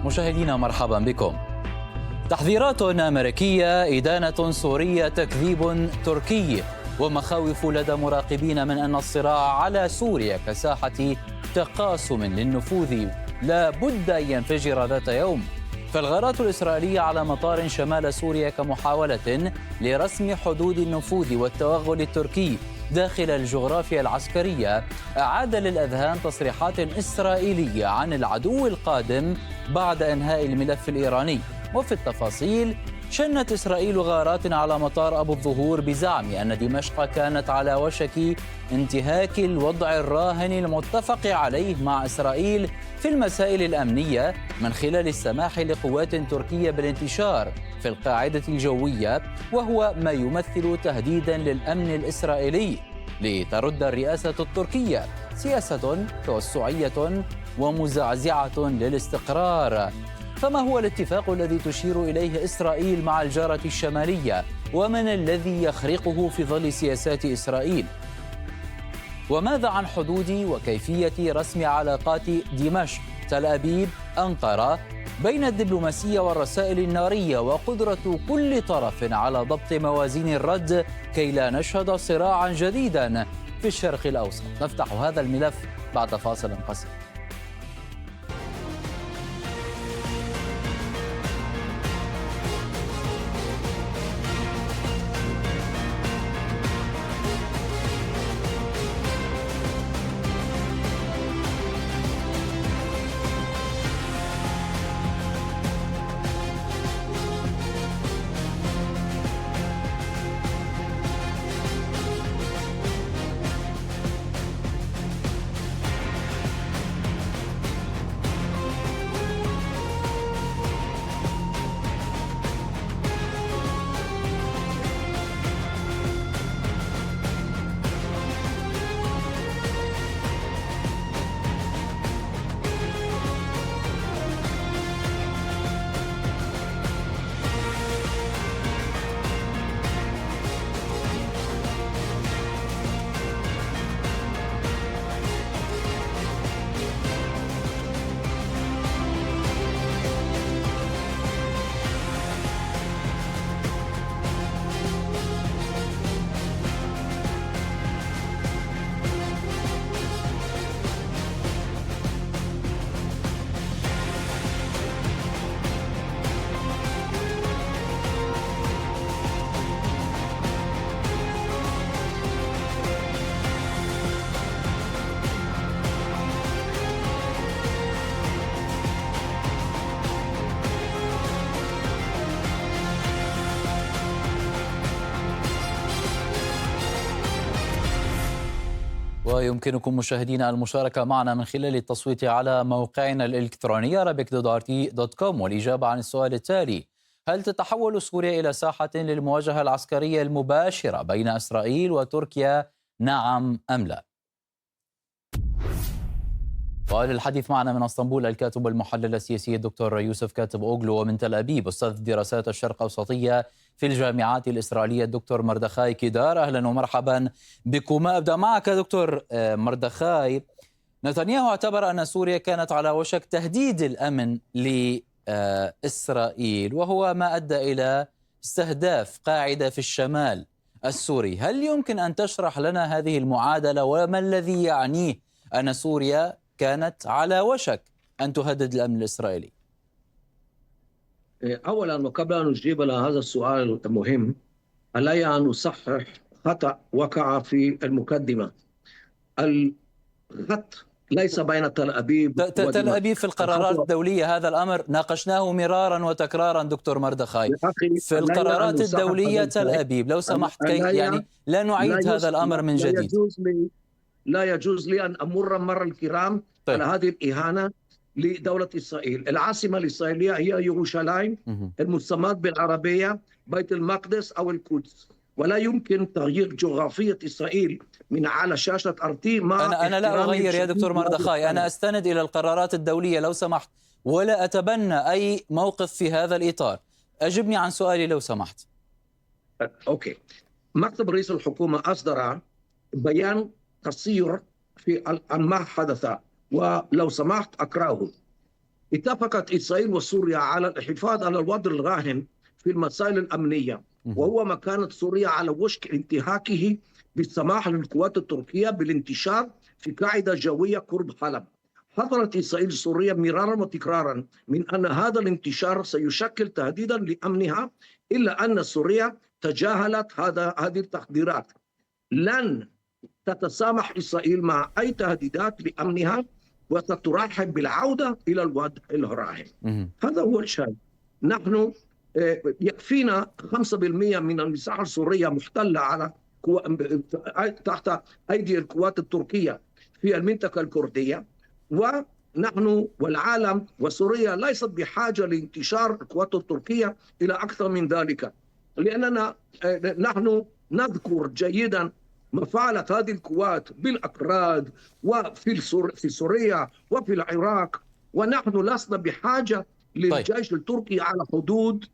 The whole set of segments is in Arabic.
مشاهدينا مرحبا بكم. تحذيرات أمريكية، إدانة سورية، تكذيب تركي، ومخاوف لدى مراقبين من أن الصراع على سوريا كساحة تقاسم للنفوذ لا بد أن ينفجر ذات يوم. فالغارات الإسرائيلية على مطار شمال سوريا كمحاولة لرسم حدود النفوذ والتوغل التركي داخل الجغرافيا العسكرية أعاد للأذهان تصريحات إسرائيلية عن العدو القادم بعد إنهاء الملف الإيراني. وفي التفاصيل، شنت إسرائيل غارات على مطار أبو الظهور بزعم أن دمشق كانت على وشك انتهاك الوضع الراهن المتفق عليه مع إسرائيل في المسائل الأمنية من خلال السماح لقوات تركية بالانتشار في القاعدة الجوية، وهو ما يمثل تهديدا للأمن الإسرائيلي. لترد الرئاسة التركية سياسة توسعية ومزعزعة للاستقرار. فما هو الاتفاق الذي تشير إليه إسرائيل مع الجارة الشمالية؟ ومن الذي يخرقه في ظل سياسات إسرائيل؟ وماذا عن حدود وكيفية رسم علاقات دمشق، تل أبيب، أنقرة بين الدبلوماسية والرسائل النارية، وقدرة كل طرف على ضبط موازين الرد كي لا نشهد صراعا جديدا في الشرق الأوسط؟ نفتح هذا الملف بعد فاصل قصير. ويمكنكم مشاهدينا المشاركة معنا من خلال التصويت على موقعنا الإلكتروني arabic.rt.com والإجابة عن السؤال التالي: هل تتحول سوريا إلى ساحة للمواجهة العسكرية المباشرة بين إسرائيل وتركيا، نعم أم لا؟ وللحديث معنا من اسطنبول الكاتب والمحلل السياسي الدكتور يوسف كاتب أوغلو، ومن تل أبيب أستاذ دراسات الشرق أوسطية في الجامعات الإسرائيلية الدكتور مردخاي كيدار. أهلا ومرحبا بكما. أبدأ معك دكتور مردخاي. نتنياهو اعتبر أن سوريا كانت على وشك تهديد الأمن لإسرائيل، وهو ما أدى إلى استهداف قاعدة في الشمال السوري. هل يمكن أن تشرح لنا هذه المعادلة وما الذي يعنيه أن سوريا كانت على وشك أن تهدد الأمن الإسرائيلي؟ أولا، وقبل أن نجيب على هذا السؤال المهم، علي أن أصحح خطأ وقع في المقدمة. الخط ليس بين تل أبيب تل أبيب في القرارات الدولية، هذا الأمر ناقشناه مرارا وتكرارا دكتور مردخاي. في القرارات الدولية تل أبيب، لو سمحت، يعني لا نعيد هذا الأمر من جديد. لا يجوز لي أن أمر مر الكرام على هذه الإهانة لدولة إسرائيل. العاصمة الإسرائيلية هي يروشلايم، المسمى بالعربية بيت المقدس أو القدس، ولا يمكن تغيير جغرافية إسرائيل من على شاشة أرتي. أنا لا أغير يا دكتور مردخاي، أنا أستند إلى القرارات الدولية لو سمحت، ولا أتبنى أي موقف في هذا الإطار. أجبني عن سؤالي لو سمحت. أوكي. مكتب رئيس الحكومة أصدر بيان قصير عن ما حدث، ولو سمحت أقرأه. اتفقت إسرائيل وسوريا على الحفاظ على الوضع الراهن في المسائل الأمنية، وهو ما كانت سوريا على وشك انتهاكه بالسماح للقوات التركية بالانتشار في قاعدة جوية قرب حلب. حذرت إسرائيل سوريا مرارا وتكرارا من أن هذا الانتشار سيشكل تهديدا لأمنها، إلا أن سوريا تجاهلت هذه التحذيرات. لن تتسامح إسرائيل مع أي تهديدات لأمنها، وسترحب بالعودة إلى الوضع الراهن. هذا هو الشيء. نحن يكفينا 5% من المساحة السورية محتلة على تحت أيدي القوات التركية في المنطقة الكردية، ونحن والعالم وسوريا ليست بحاجة لانتشار القوات التركية إلى أكثر من ذلك، لأننا نحن نذكر جيدا ما فعلت هذه القوات بالأكراد في سوريا وفي العراق، ونحن لسنا بحاجة للجيش التركي على حدود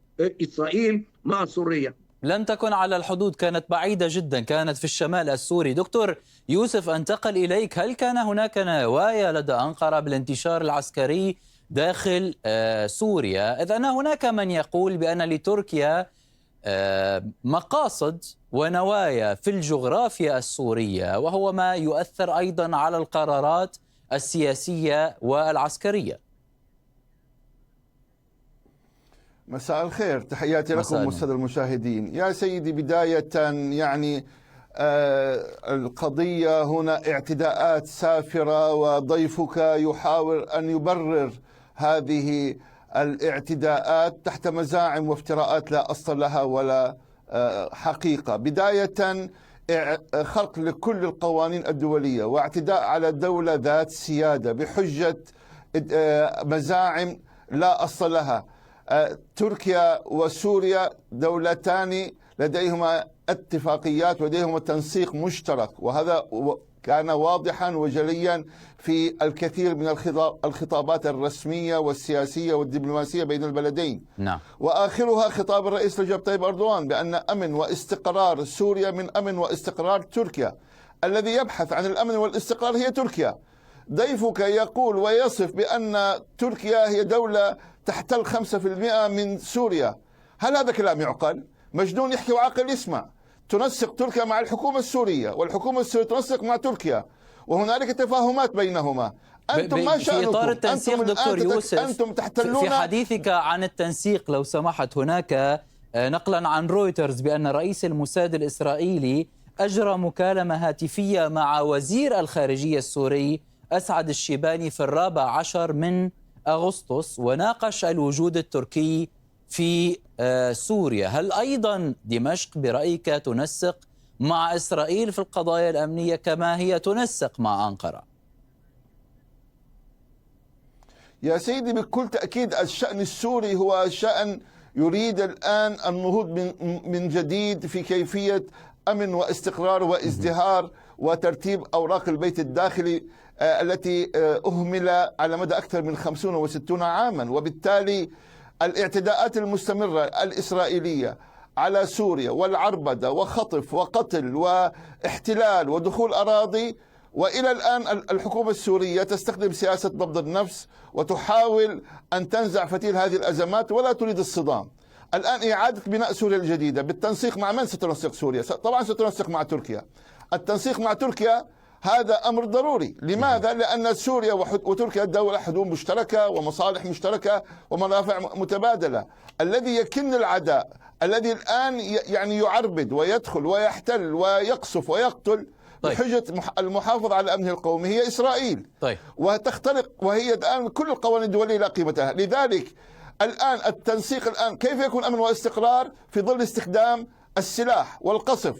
إسرائيل مع سوريا. لم تكن على الحدود، كانت بعيدة جدا، كانت في الشمال السوري. دكتور يوسف، أنتقل إليك. هل كان هناك نوايا لدى أنقرة بالانتشار العسكري داخل سوريا؟ إذ أن هناك من يقول بأن لتركيا مقاصد ونوايا في الجغرافيا السورية، وهو ما يؤثر أيضا على القرارات السياسية والعسكرية. مساء الخير، تحياتي لكم والسادة المشاهدين. يا سيدي، بداية يعني القضية هنا اعتداءات سافرة، وضيفك يحاول أن يبرر هذه الاعتداءات تحت مزاعم وافتراءات لا أصل لها ولا حقيقة. بداية خرق لكل القوانين الدولية واعتداء على دولة ذات سيادة بحجة مزاعم لا أصل لها. تركيا وسوريا دولتان لديهما اتفاقيات ولديهما تنسيق مشترك، وهذا كان واضحا وجليا في الكثير من الخطابات الرسمية والسياسية والدبلوماسية بين البلدين. نعم. وآخرها خطاب الرئيس رجب طيب أردوغان بأن أمن واستقرار سوريا من أمن واستقرار تركيا. الذي يبحث عن الأمن والاستقرار هي تركيا. ضيفك يقول ويصف بأن تركيا هي دولة تحتل 5% من سوريا. هل هذا كلام يعقل؟ مجنون يحكي وعاقل يسمع. تنسق تركيا مع الحكومة السورية، والحكومة السورية تنسق مع تركيا، وهنالك تفاهمات بينهما. أنتم ما شأنكم؟ في إطار التنسيق دكتور يوسف، أنتم تحتلون. في حديثك عن التنسيق لو سمحت، هناك نقلا عن رويترز بأن رئيس الموساد الإسرائيلي أجرى مكالمة هاتفية مع وزير الخارجية السوري أسعد الشيباني في 14 من أغسطس، وناقش الوجود التركي في سوريا. هل أيضا دمشق برأيك تنسق مع إسرائيل في القضايا الأمنية كما هي تنسق مع أنقرة؟ يا سيدي، بكل تأكيد الشأن السوري هو شأن يريد الآن النهوض من جديد في كيفية أمن واستقرار وازدهار وترتيب أوراق البيت الداخلي التي أهمل على مدى أكثر من 50 و60 عاما. وبالتالي الاعتداءات المستمرة الإسرائيلية على سوريا والعربدة وخطف وقتل واحتلال ودخول أراضي، وإلى الآن الحكومة السورية تستخدم سياسة ضبط النفس وتحاول أن تنزع فتيل هذه الأزمات ولا تريد الصدام. الآن إعادة بناء سوريا الجديدة بالتنسيق مع من ستنسق سوريا؟ طبعا ستنسق مع تركيا. التنسيق مع تركيا هذا أمر ضروري. لماذا؟ لأن سوريا وتركيا دولة حدود مشتركة ومصالح مشتركة ومنافع متبادلة. الذي يكن العداء، الذي الآن يعني يعربد ويدخل ويحتل ويقصف ويقتل بحجة المحافظة على أمنه القومي هي إسرائيل. وتخترق، وهي الآن كل القوانين الدولية لا قيمة لها. لذلك الآن التنسيق الآن كيف يكون أمن واستقرار في ظل استخدام السلاح والقصف؟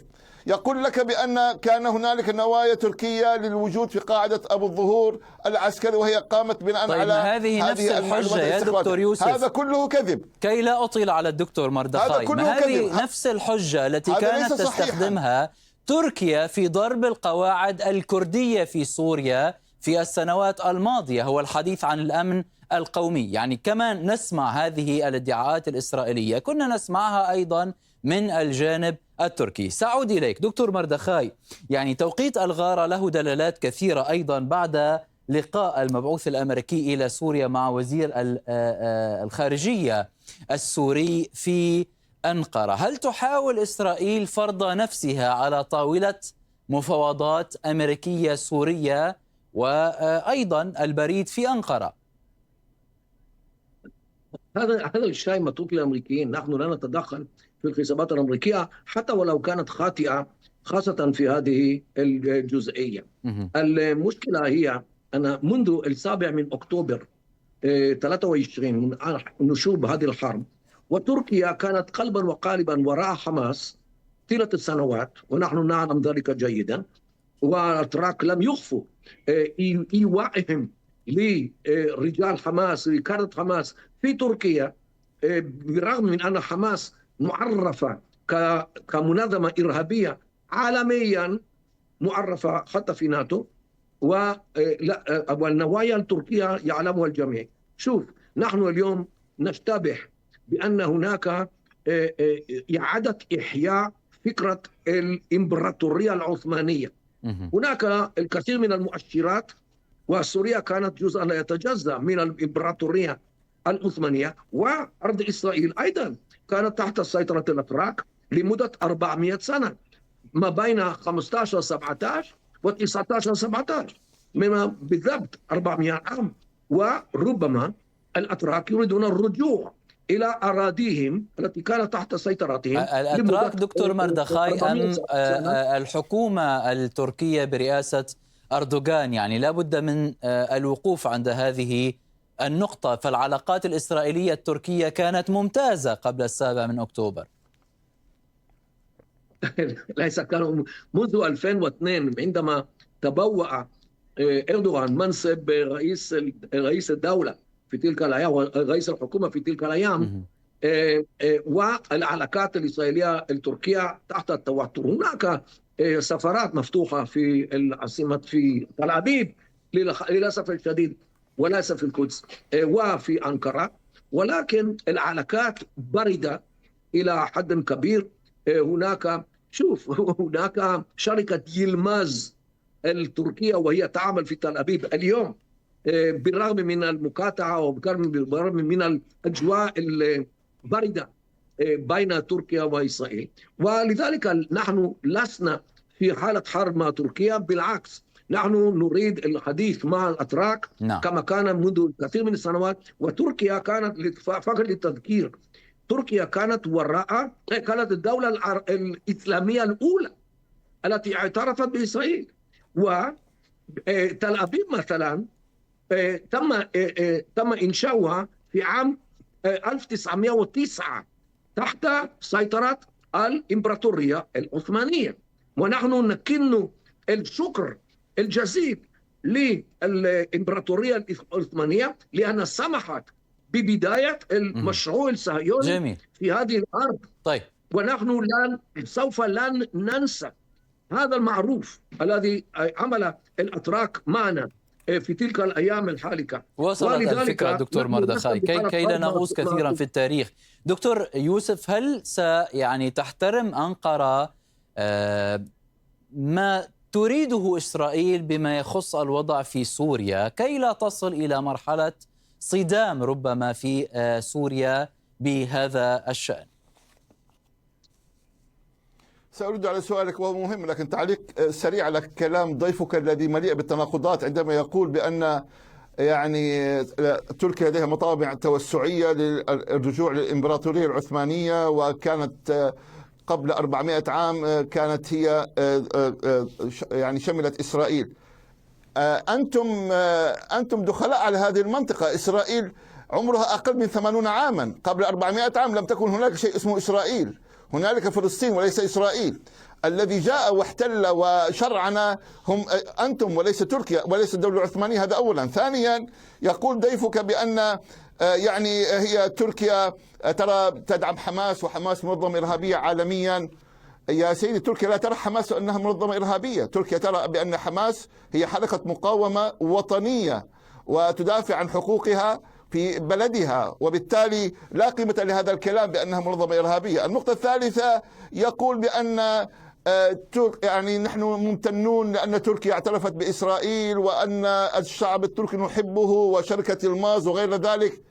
يقول لك بأن كان هنالك نوايا تركية للوجود في قاعدة أبو الظهور العسكري، وهي قامت بناء على هذه نفس الحجة يا دكتور يوسف. هذا كله كذب. كي لا أطيل على الدكتور مردخاي، هذه نفس الحجة التي كانت تستخدمها تركيا في ضرب القواعد الكردية في سوريا في السنوات الماضية، هو الحديث عن الأمن القومي. يعني كما نسمع هذه الادعاءات الإسرائيلية كنا نسمعها أيضا من الجانب التركي. سأعود إليك دكتور مردخاي. يعني توقيت الغارة له دلالات كثيرة أيضا بعد لقاء المبعوث الأمريكي إلى سوريا مع وزير الخارجية السوري في أنقرة. هل تحاول إسرائيل فرض نفسها على طاولة مفاوضات أمريكية سورية وأيضا البريد في أنقرة؟ هذا الشيء متروك للأمريكيين. نحن لا نتدخل في الحسابات الأمريكية حتى ولو كانت خاطئة، خاصة في هذه الجزئية. المشكلة هي أن منذ 7 أكتوبر 23 من نشوب هذه الحرب، وتركيا كانت قلبا وقالبا وراء حماس طيلة السنوات، ونحن نعلم ذلك جيدا، والأتراك لم يخفوا إيواءهم لرجال حماس، لقادة حماس في تركيا، بالرغم من أن حماس معرفة كمنظمة إرهابية عالميا، معرفة حتى في ناتو، والنوايا التركية يعلمها الجميع. شوف، نحن اليوم نشتبه بأن هناك إعادة إحياء فكرة الإمبراطورية العثمانية. هناك الكثير من المؤشرات، وسوريا كانت جزءا لا يتجزأ من الإمبراطورية العثمانية، وأرض إسرائيل أيضا كانت تحت سيطرة الأتراك لمدة 400 سنة، ما بين 15 17 و 19 17، بالضبط 400 عام. وربما الأتراك يريدون الرجوع إلى أراضيهم التي كانت تحت سيطرتهم. الأتراك دكتور مردخاي أم الحكومة التركية برئاسة أردوغان؟ يعني لا بد من الوقوف عند هذه النقطة، فالعلاقات الإسرائيلية التركية كانت ممتازة قبل 7 أكتوبر. ليس كانوا منذ 2002 عندما تبوأ أردوغان منصب رئيس الدولة في تلك الأيام، ورئيس الحكومة في تلك الأيام، والعلاقات الإسرائيلية التركية تحت التوتر. هناك سفارات مفتوحة في العاصمة في تل أبيب للأسف الشديد، وليس في القدس وفي أنقرة، ولكن العلاقات باردة إلى حد كبير. هناك هناك شركة يلماز التركية وهي تعمل في تل أبيب اليوم، بالرغم من المقاطعة وبالرغم من الأجواء الباردة بين تركيا وإسرائيل. ولذلك نحن لسنا في حالة حرب مع تركيا، بالعكس نحن نريد الحديث مع الأتراك كما كان منذ كثير من السنوات. وتركيا كانت، فقط للتذكير، تركيا كانت كانت الدولة الإسلامية الأولى التي اعترفت بإسرائيل. وتل أبيب مثلا تم إنشاؤها في عام 1909 تحت سيطرة الإمبراطورية العثمانية، ونحن نكن الشكر الجزيل للإمبراطورية العثمانية لأن سمحت ببداية المشروع الصهيوني في هذه الأرض. طيب. ونحن سوف لا ننسى هذا المعروف الذي عمل الأتراك معنا في تلك الأيام الحالكة. وصلت الفكرة دكتور مردخاي كي لا نغوص كثيرا في التاريخ. دكتور يوسف، هل يعني تحترم أنقرة ما تريده إسرائيل بما يخص الوضع في سوريا كي لا تصل إلى مرحلة صدام ربما في سوريا بهذا الشأن؟ سأرد على سؤالك وهو مهم، لكن تعليق سريع على كلام ضيفك الذي مليء بالتناقضات عندما يقول بأن يعني تركيا لديها مطامع توسعية للرجوع للإمبراطورية العثمانية، وكانت قبل 400 عام كانت هي يعني شملت إسرائيل. أنتم دخلاء على هذه المنطقة. إسرائيل عمرها أقل من 80 عاما. قبل 400 عام لم تكن هناك شيء اسمه إسرائيل، هنالك فلسطين وليس إسرائيل. الذي جاء واحتل وشرعنا هم أنتم وليس تركيا وليس الدولة العثمانية. هذا أولا. ثانيا، يقول ضيفك بأن يعني هي تركيا ترى تدعم حماس، وحماس منظمة إرهابية عالميا. يا سيدي، تركيا لا ترى حماس أنها منظمة إرهابية. تركيا ترى بأن حماس هي حركة مقاومة وطنية وتدافع عن حقوقها في بلدها، وبالتالي لا قيمة لهذا الكلام بأنها منظمة إرهابية. النقطة الثالثة، يقول بأن يعني نحن ممتنون لأن تركيا اعترفت بإسرائيل وأن الشعب التركي نحبه وشركة الماز وغير ذلك.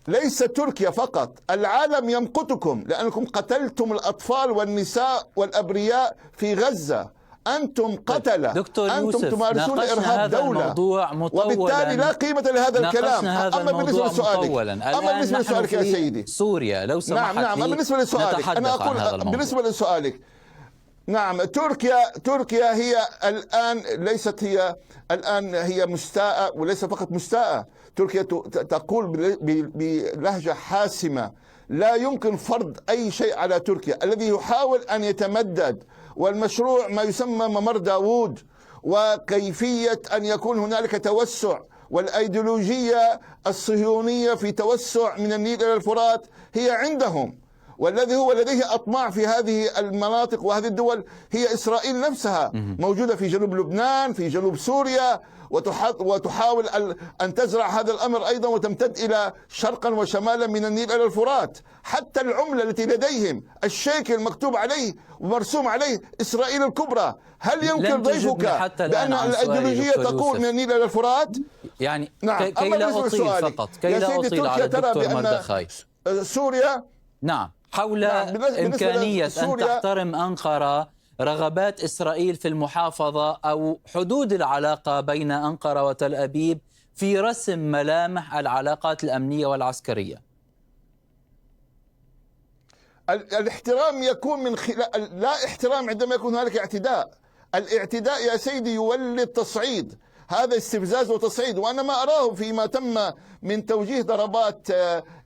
ليس تركيا فقط، العالم يمقتكم لأنكم قتلتم الأطفال والنساء والأبرياء في غزة. أنتم قتلة، دكتور أنتم يوسف، تمارسون الإرهاب دولة، وبالتالي لا قيمة لهذا الكلام. أما بالنسبة لسؤالك، يا سيدي، سوريا لو سمحت نعم لي بالنسبة لسؤالك أنا أقول بالنسبة لسؤالك، نعم تركيا هي الآن ليست هي الآن هي مستاءة، وليس فقط مستاءة. تركيا تقول بلهجة حاسمة لا يمكن فرض أي شيء على تركيا. الذي يحاول أن يتمدد، والمشروع ما يسمى ممر داوود، وكيفية أن يكون هنالك توسع، والأيديولوجية الصهيونية في توسع من النيل إلى الفرات هي عندهم، والذي هو لديه أطماع في هذه المناطق وهذه الدول هي إسرائيل نفسها، موجودة في جنوب لبنان، في جنوب سوريا، وتحاول أن تزرع هذا الأمر أيضا وتمتد إلى شرقا وشمالا من النيل إلى الفرات. حتى العملة التي لديهم الشيكل مكتوب عليه ومرسوم عليه إسرائيل الكبرى. هل يمكن ضيفك بأن الأيديولوجية تقول من النيل إلى الفرات؟ يعني نعم. كي لا أطيل فقط، كي لا أطيل على الدكتور مردخاي. سوريا نعم، حول إمكانية أن تحترم أنقرة رغبات إسرائيل في المحافظة أو حدود العلاقة بين أنقرة وتل أبيب في رسم ملامح العلاقات الأمنية والعسكرية. الاحترام يكون من خلال، لا احترام عندما يكون هنالك اعتداء. الاعتداء يا سيدي يولد تصعيد، هذا استفزاز وتصعيد. وأنا ما أراه فيما تم من توجيه ضربات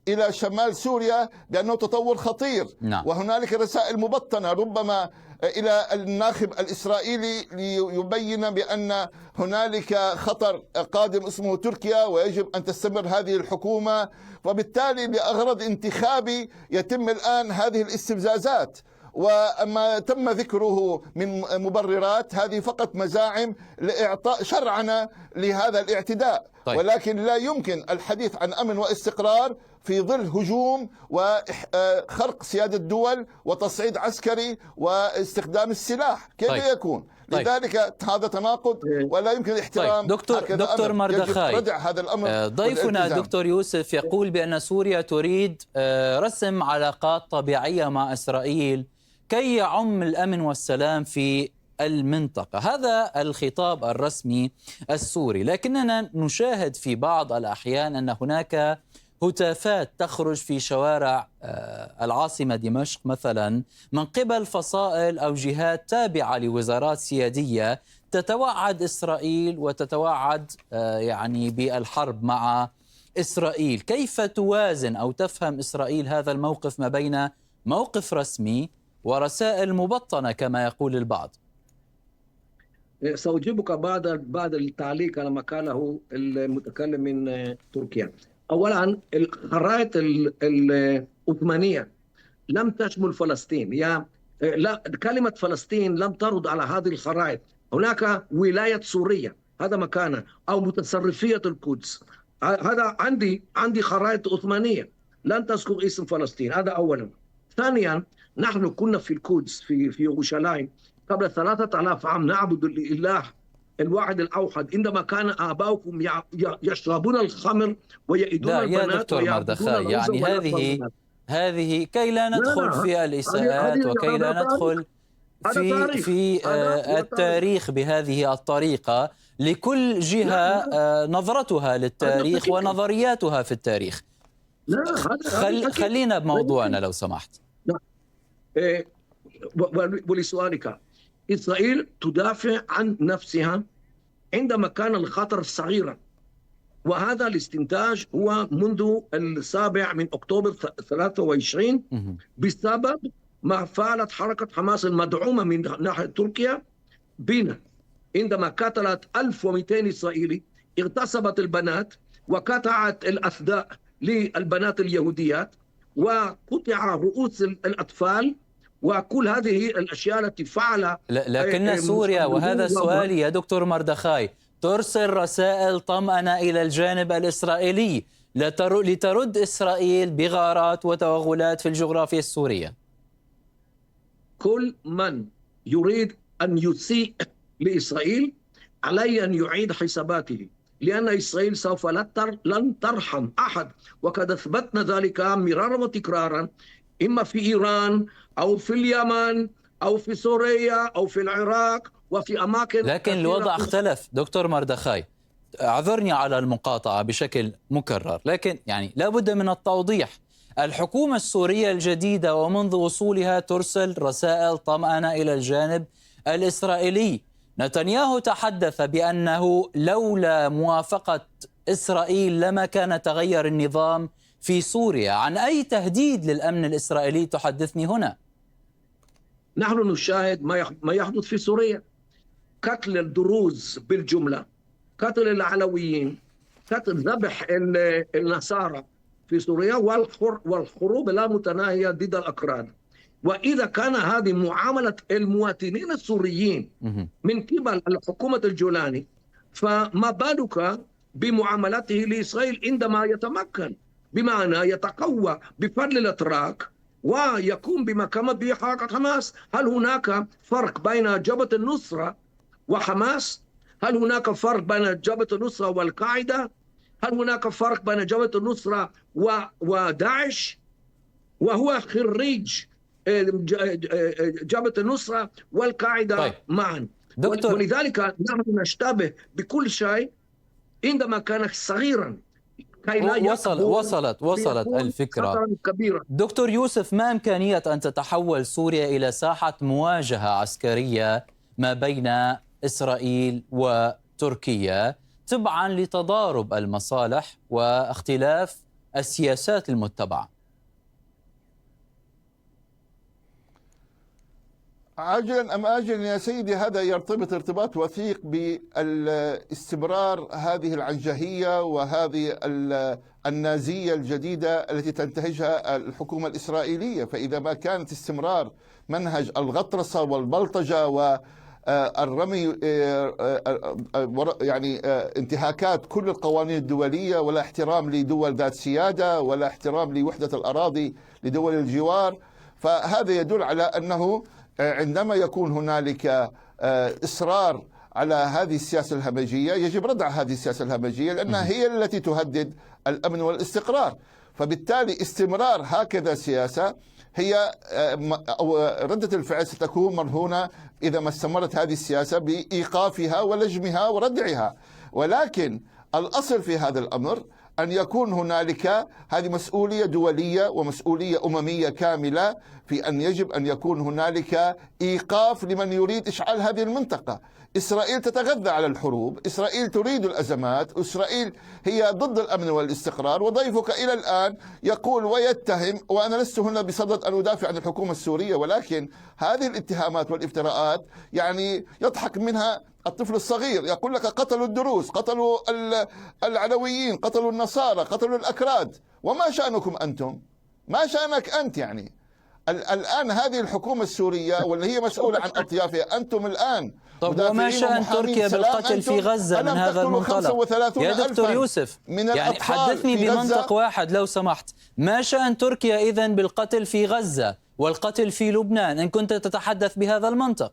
إلى شمال سوريا بأنه تطور خطير. نعم. وهنالك رسائل مبطنة ربما إلى الناخب الإسرائيلي ليبين بأن هنالك خطر قادم اسمه تركيا ويجب أن تستمر هذه الحكومة، وبالتالي لأغراض انتخابي يتم الآن هذه الاستفزازات. وما تم ذكره من مبررات هذه فقط مزاعم لإعطاء شرعنة لهذا الاعتداء. طيب. ولكن لا يمكن الحديث عن أمن واستقرار في ظل هجوم وخرق سيادة الدول وتصعيد عسكري واستخدام السلاح. كيف يكون؟ لذلك هذا تناقض ولا يمكن الاحترام. طيب. دكتور مردخاي، ردع هذا الأمر. ضيفنا دكتور يوسف يقول بأن سوريا تريد رسم علاقات طبيعية مع إسرائيل كي يعم الأمن والسلام في المنطقة. هذا الخطاب الرسمي السوري، لكننا نشاهد في بعض الأحيان أن هناك هتافات تخرج في شوارع العاصمة دمشق مثلا من قبل فصائل أو جهات تابعة لوزارات سيادية تتوعد إسرائيل وتتوعد يعني بالحرب مع إسرائيل. كيف توازن أو تفهم إسرائيل هذا الموقف ما بين موقف رسمي ورسائل مبطنة كما يقول البعض؟ سأجيبك بعد التعليق على ما قاله المتكلم من تركيا. أولا، الخرائط العثمانية لم تشمل فلسطين. لا، كلمة فلسطين لم ترد على هذه الخرائط. هناك ولاية سورية هذا مكانها، أو متصرفية القدس. هذا عندي خرائط عثمانية لن تذكر اسم فلسطين. هذا أولا. ثانيا، نحن كنا في القدس في يروشلايم قبل 3000 عام نعبد الإله الواحد الأوحد، عندما كان آباؤكم يشربون الخمر ويئدون البنات. يا دكتور مردخاي، يعني هذه كي لا ندخل في الإساءات وكي لا ندخل في التاريخ بهذه الطريقة. لكل جهة نظرتها للتاريخ ونظرياتها في التاريخ. خلينا بموضوعنا لو سمحت. ولسؤالك، إسرائيل تدافع عن نفسها عندما كان الخطر صغيرا، وهذا الاستنتاج هو منذ 7 أكتوبر 23 بسبب ما فعلت حركة حماس المدعومة من ناحية تركيا بنا، عندما قتلت 1200 إسرائيلي، اغتصبت البنات وقطعت الأثداء للبنات اليهوديات وقطع رؤوس الأطفال وكل هذه الأشياء التي فعلها. لكن سوريا، وهذا سؤالي يا دكتور مردخاي، ترسل رسائل طمأنة إلى الجانب الإسرائيلي لترد إسرائيل بغارات وتوغلات في الجغرافيا السورية. كل من يريد أن يسيء لإسرائيل عليه أن يعيد حساباته، لأن إسرائيل سوف لن ترحم أحد، وقد أثبتنا ذلك مرارا وتكرارا، إما في إيران أو في اليمن أو في سوريا أو في العراق وفي أماكن. لكن الوضع اختلف دكتور مردخاي، اعذرني على المقاطعة بشكل مكرر، لكن يعني لا بد من التوضيح. الحكومة السورية الجديدة ومنذ وصولها ترسل رسائل طمأنة إلى الجانب الإسرائيلي. نتنياهو تحدث بأنه لولا موافقة إسرائيل لما كان تغير النظام في سوريا. عن أي تهديد للأمن الإسرائيلي تحدثني هنا؟ نحن نشاهد ما يحدث في سوريا، قتل الدروز بالجملة، قتل العلويين، قتل ذبح النصارى في سوريا، والحروب لا متناهية ضد الأكراد. وإذا كان هذه معاملة المواطنين السوريين من قبل الحكومة الجولاني، فما بالك بمعاملته لإسرائيل عندما يتمكن، بمعنى يتقوى بفضل الأتراك ويقوم بما قامت به حركة حماس. هل هناك فرق بين جبهة النصرة وحماس؟ هل هناك فرق بين جبهة النصرة والقاعدة؟ هل هناك فرق بين جبهة النصرة وداعش؟ وهو خريج جبهة النصرة والقاعدة طيب. معا. دكتور، ولذلك نحن نشتبه بكل شيء عندما كان صغيرا كي لا وصلت الفكرة. دكتور يوسف، ما إمكانية أن تتحول سوريا إلى ساحة مواجهة عسكرية ما بين إسرائيل وتركيا تبعا لتضارب المصالح واختلاف السياسات المتبعة؟ عاجلا أم آجلا يا سيدي، هذا يرتبط ارتباط وثيق باستمرار هذه العنجهية وهذه النازية الجديدة التي تنتهجها الحكومة الإسرائيلية. فإذا ما كانت استمرار منهج الغطرسة والبلطجة والرمي يعني انتهاكات كل القوانين الدولية، ولا احترام لدول ذات سيادة، ولا احترام لوحدة الأراضي لدول الجوار، فهذا يدل على أنه عندما يكون هنالك إصرار على هذه السياسة الهمجية يجب ردع هذه السياسة الهمجية، لأنها هي التي تهدد الأمن والاستقرار. فبالتالي استمرار هكذا سياسة هي أو ردة الفعل ستكون مرهونة إذا ما استمرت هذه السياسة بإيقافها ولجمها وردعها. ولكن الأصل في هذا الأمر أن يكون هنالك هذه مسؤولية دولية ومسؤولية أممية كاملة في أن يجب أن يكون هنالك إيقاف لمن يريد إشعال هذه المنطقة. إسرائيل تتغذى على الحروب، إسرائيل تريد الأزمات، إسرائيل هي ضد الأمن والاستقرار. وضيفك إلى الآن يقول ويتهم، وأنا لست هنا بصدد أن أدافع عن الحكومة السورية، ولكن هذه الاتهامات والافتراءات يعني يضحك منها الطفل الصغير. يقول لك قتلوا الدروز، قتلوا العلويين، قتلوا النصارى، قتلوا الأكراد. وما شأنكم أنتم؟ ما شأنك أنت يعني؟ الآن هذه الحكومة السورية واللي هي مسؤولة عن أطيافها، أنتم الآن. طب وما شأن تركيا بالقتل في غزة من هذا المنطلق؟ يا دكتور يوسف، يعني حدثني بمنطق واحد لو سمحت. ما شأن تركيا إذن بالقتل في غزة والقتل في لبنان إن كنت تتحدث بهذا المنطق؟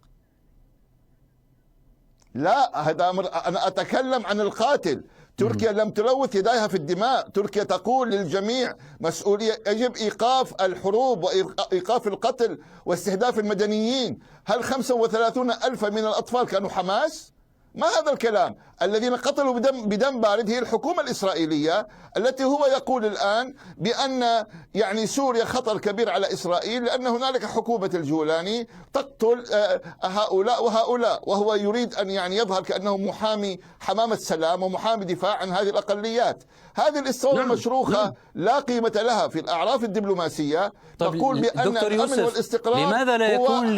لا، هذا أمر أنا أتكلم عن القاتل. تركيا لم تلوث يديها في الدماء. تركيا تقول للجميع مسؤولية، يجب إيقاف الحروب وإيقاف القتل واستهداف المدنيين. هل 35,000 من الأطفال كانوا حماس؟ ما هذا الكلام؟ الذين قتلوا بدم بارد هي الحكومة الإسرائيلية، التي هو يقول الآن بأن يعني سوريا خطر كبير على إسرائيل لأن هنالك حكومة الجولاني تقتل هؤلاء وهؤلاء، وهو يريد أن يعني يظهر كأنه محامي حمامة سلام ومحامي دفاع عن هذه الأقليات. هذه الإسطورة المشروخة لا قيمة لها في الأعراف الدبلوماسية. تقول بأن الأمن والاستقرار لماذا لا يكون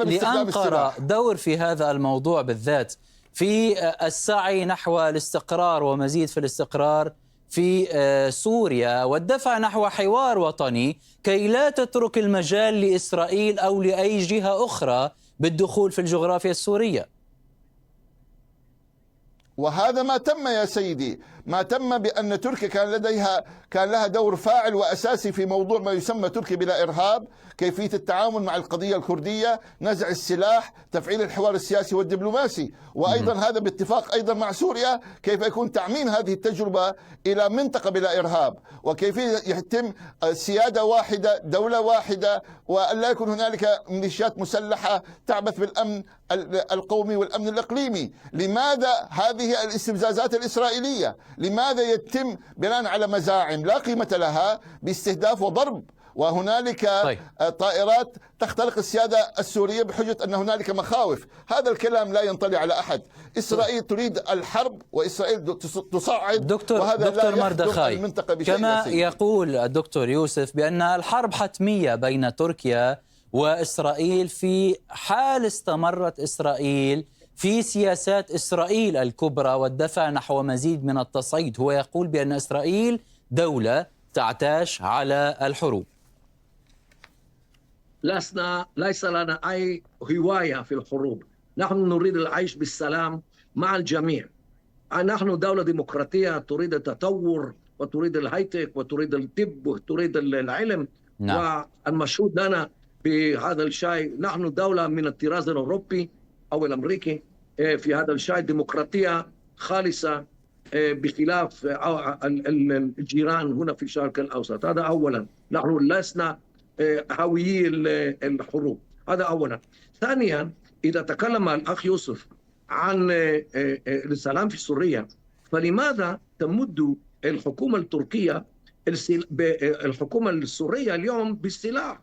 لأنقرة دور في هذا الموضوع بالذات في السعي نحو الاستقرار ومزيد في الاستقرار في سوريا والدفع نحو حوار وطني كي لا تترك المجال لإسرائيل أو لأي جهة أخرى بالدخول في الجغرافيا السورية؟ وهذا ما تم يا سيدي. ما تم بأن تركيا كان لها دور فاعل وأساسي في موضوع ما يسمى تركيا بلا إرهاب، كيفية التعامل مع القضية الكردية، نزع السلاح، تفعيل الحوار السياسي والدبلوماسي، وأيضا هذا باتفاق أيضا مع سوريا كيف يكون تعميم هذه التجربة إلى منطقة بلا إرهاب، وكيفية يتم سيادة واحدة، دولة واحدة، وأن لا يكون هنالك ميليشيات مسلحة تعبث بالأمن القومي والأمن الإقليمي. لماذا هذه الاستفزازات الإسرائيلية؟ لماذا يتم بناء على مزاعم لا قيمة لها باستهداف وضرب، وهنالك طائرات تخترق السيادة السورية بحجة أن هنالك مخاوف؟ هذا الكلام لا ينطلي على أحد. إسرائيل تريد الحرب، وإسرائيل تصعد، وهذا لا يخدم المنطقة بشيء. كما يقول الدكتور يوسف بأن الحرب حتمية بين تركيا وإسرائيل في حال استمرت إسرائيل في سياسات إسرائيل الكبرى والدفع نحو مزيد من التصعيد. هو يقول بأن إسرائيل دولة تعتاش على الحروب. ليس لنا أي هواية في الحروب، نحن نريد العيش بالسلام مع الجميع. نحن دولة ديمقراطية تريد التطور وتريد الهايتك وتريد الطب وتريد العلم. نعم. والمشهود لنا بهذا الشيء، نحن دولة من الطراز الأوروبي أو الأمريكي في هذا الشيء، ديمقراطية خالصة بخلاف الجيران هنا في الشرق الأوسط. هذا أولا، نحن لسنا هاويي الحروب، هذا أولا. ثانيا، إذا تكلم الأخ يوسف عن السلام في سوريا، فلماذا تمد الحكومة التركية الحكومة السورية اليوم بالسلاح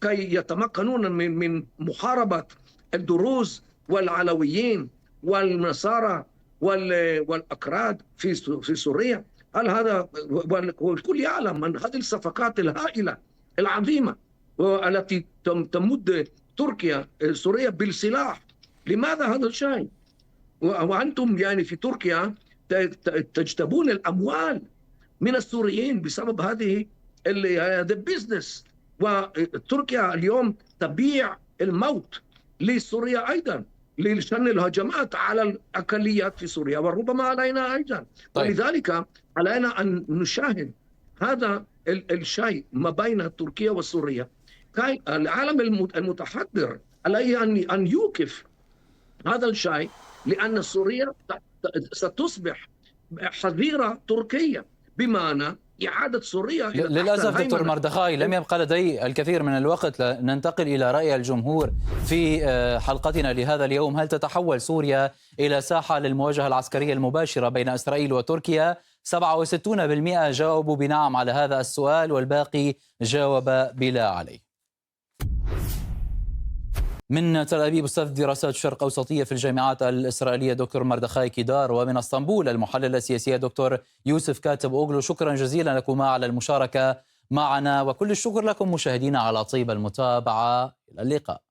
كي يتمكنون من محاربة الدروز والعلويين والنصارى والأكراد في سوريا؟ هل هذا، والكل يعلم أن هذه الصفقات الهائلة العظيمة التي تمد تركيا سوريا بالسلاح، لماذا هذا الشيء؟ وأنتم يعني في تركيا تجتبون الأموال من السوريين بسبب هذه البيزنس، وتركيا اليوم تبيع الموت لسوريا أيضا لشن الهجمات على الأقليات في سوريا، وربما علينا أيضا. طيب. ولذلك علينا أن نشاهد هذا الشيء ما بين تركيا وسوريا. العالم المتحضر عليه أن يوقف هذا الشيء، لأن سوريا ستصبح حظيرة تركيا، بمعنى إعادة سوريا. للأسف دكتور مردخاي لم يبقى لدي الكثير من الوقت، ننتقل إلى رأي الجمهور في حلقتنا لهذا اليوم. هل تتحول سوريا إلى ساحة للمواجهة العسكرية المباشرة بين إسرائيل وتركيا؟ 67% جاوبوا بنعم على هذا السؤال، والباقي جاوب بلا عليه. من تل أبيب أستاذ دراسات الشرق أوسطية في الجامعات الإسرائيلية دكتور مردخاي كيدار، ومن اسطنبول المحلل السياسي دكتور يوسف كاتب أوغلو. شكرا جزيلا لكما على المشاركة معنا، وكل الشكر لكم مشاهدينا على طيب المتابعة. إلى اللقاء.